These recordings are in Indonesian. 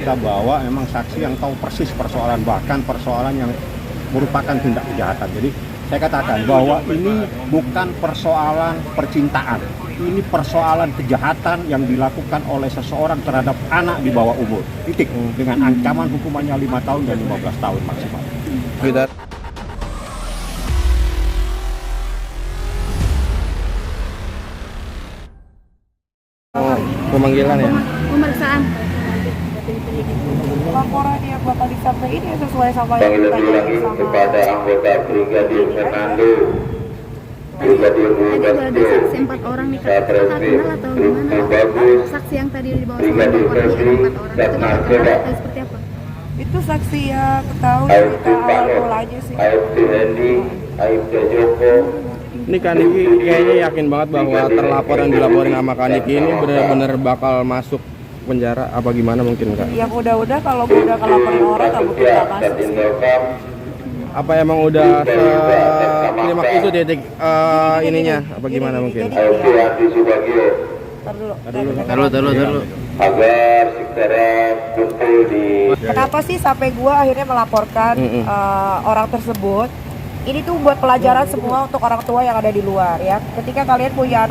kita bawa memang saksi yang tahu persis persoalan, bahkan persoalan yang merupakan tindak kejahatan. Jadi saya katakan bahwa ini bukan persoalan percintaan, ini persoalan kejahatan yang dilakukan oleh seseorang terhadap anak di bawah umur. Titik. Dengan ancaman hukumannya 5 tahun dan 15 tahun maksimal. Kita pemanggilan ya? Pemeriksaan. Laporan yang bakal disampaikan ya sesuai sama yang Yang lebih lagi sama. kepada anggota Brigadir Fernando, Brigadir Tadi udah ada Mubasto, saksi 4 orang nih Kak. Satreskrim Kenal atau Brigjen gimana? Bagus, Saksi yang tadi di bawah sama Brigadir laporan Febri, yang 4 orang itu dan kenal Narkoba, atau seperti apa? Itu saksi yang ketahui AFD kita awal Pano, mula aja sih. AFD Hendy, AFD Joko. Ini Kaniki kayaknya yakin banget bahwa terlapor yang dilaporin sama Kaniki ini benar-benar bakal masuk penjara apa gimana mungkin Kak? Yang udah kalau udah ngelaporin orang nggak mungkin nggak masuk sih. Indokam, Apa emang udah klimaks itu titik ininya apa gimana mungkin? AFD Andi Subagio, Taruh dulu. agar segera kumpul di Kenapa sih sampai gua akhirnya melaporkan orang tersebut? Ini tuh buat pelajaran semua untuk orang tua yang ada di luar ya. Ketika kalian punya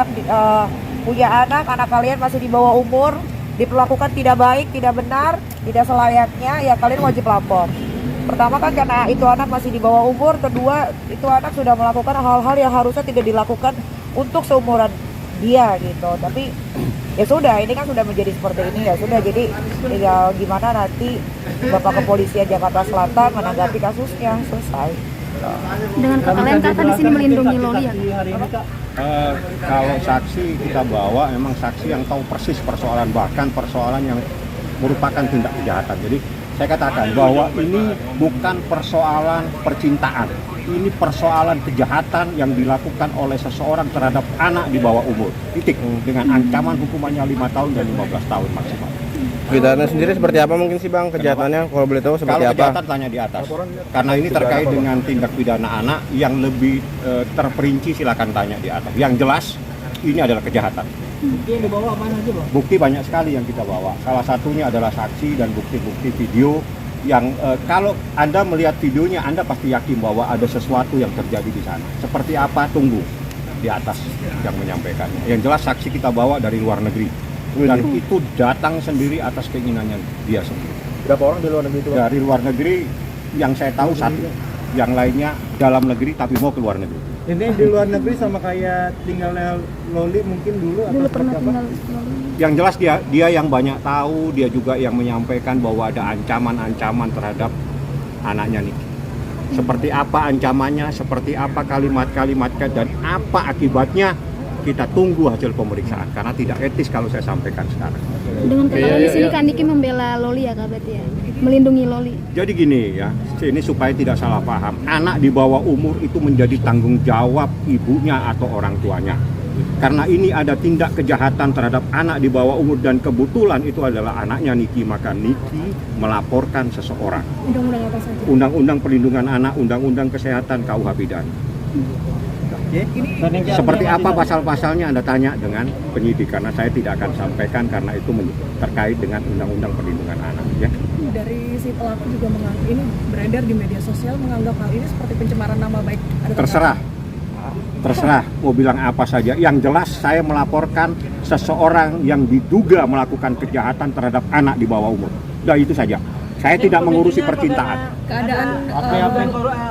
anak kalian masih di bawah umur, diperlakukan tidak baik, tidak benar, tidak selayaknya, ya kalian wajib lapor. Pertama kan karena itu anak masih di bawah umur, kedua itu anak sudah melakukan hal-hal yang harusnya tidak dilakukan untuk seumuran dia gitu. Tapi ya sudah, ini kan sudah menjadi seperti ini ya sudah. Jadi tinggal gimana nanti Bapak Kepolisian Jakarta Selatan menanggapi kasusnya, selesai. Dengan kata lain Kak di sini melindungi Loli ya Kak? Kalau saksi kita bawa memang saksi yang tahu persis persoalan, bahkan persoalan yang merupakan tindak kejahatan. Jadi saya katakan bahwa ini bukan persoalan percintaan, ini persoalan kejahatan yang dilakukan oleh seseorang terhadap anak di bawah umur. Titik. Dengan ancaman hukumannya 5 tahun dan 15 tahun maksimal. Kejahatannya sendiri seperti apa mungkin sih Bang? Kejahatannya kalau boleh tahu seperti Kalau apa? kejahatan tanya di atas. Karena ini terkait dengan tindak pidana anak yang lebih terperinci, silakan tanya di atas. Yang jelas ini adalah kejahatan. Bukti yang dibawa mana aja Bang? Bukti banyak sekali yang kita bawa. Salah satunya adalah saksi dan bukti-bukti video yang kalau Anda melihat videonya Anda pasti yakin bahwa ada sesuatu yang terjadi di sana. Seperti apa? Tunggu di atas yang menyampaikannya. Yang jelas saksi kita bawa dari luar negeri. Dan itu datang sendiri atas keinginannya dia sendiri. Berapa orang di luar negeri itu Bang? Dari luar negeri yang saya tahu satu, yang lainnya dalam negeri tapi mau ke luar negeri. Ini di luar negeri sama kayak tinggalnya Loli mungkin dulu atau Dulu seperti pernah apa? tinggal Loli. Yang jelas dia yang banyak tahu, dia juga yang menyampaikan bahwa ada ancaman-ancaman terhadap anaknya nih. Seperti apa ancamannya, seperti apa kalimat-kalimatnya, dan apa akibatnya, kita tunggu hasil pemeriksaan karena tidak etis kalau saya sampaikan sekarang. Dengan kata lain di sini Kak Niki membela Loli ya Kak berarti ya? Melindungi Loli. Jadi gini ya, ini supaya tidak salah paham. Anak di bawah umur itu menjadi tanggung jawab ibunya atau orang tuanya. Karena ini ada tindak kejahatan terhadap anak di bawah umur dan kebetulan itu adalah anaknya Niki, maka Niki melaporkan seseorang. Undang-undang apa saja? Undang-undang Perlindungan Anak, Undang-undang Kesehatan, KUH Pidana. Seperti apa pasal-pasalnya Anda tanya dengan penyidik, karena saya tidak akan sampaikan karena itu terkait dengan Undang-Undang Perlindungan Anak ya. Dari si pelaku juga menganggap ini beredar di media sosial, menganggap hal ini seperti pencemaran nama baik. Terserah mau bilang apa saja. Yang jelas saya melaporkan seseorang yang diduga melakukan kejahatan terhadap anak di bawah umur. Nah itu saja. Saya tidak mengurusi percintaan. Keadaan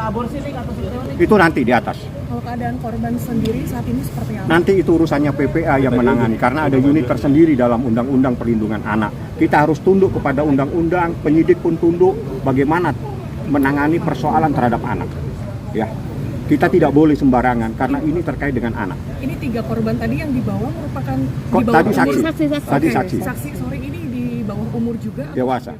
Aborsi nih atau Itu nanti di atas. kalau keadaan korban sendiri saat ini seperti apa? Nanti itu urusannya PPA yang menangani karena ada unit tersendiri dalam Undang-Undang Perlindungan Anak. Kita harus tunduk kepada undang-undang, penyidik pun tunduk bagaimana menangani persoalan terhadap anak. Ya. Kita tidak boleh sembarangan karena ini terkait dengan anak. Ini 3 korban tadi yang dibawa merupakan Kok di bawah tadi umur? saksi? Saksi. Tadi saksi. Saksi, sorry, ini di bawah umur juga? Dewasa.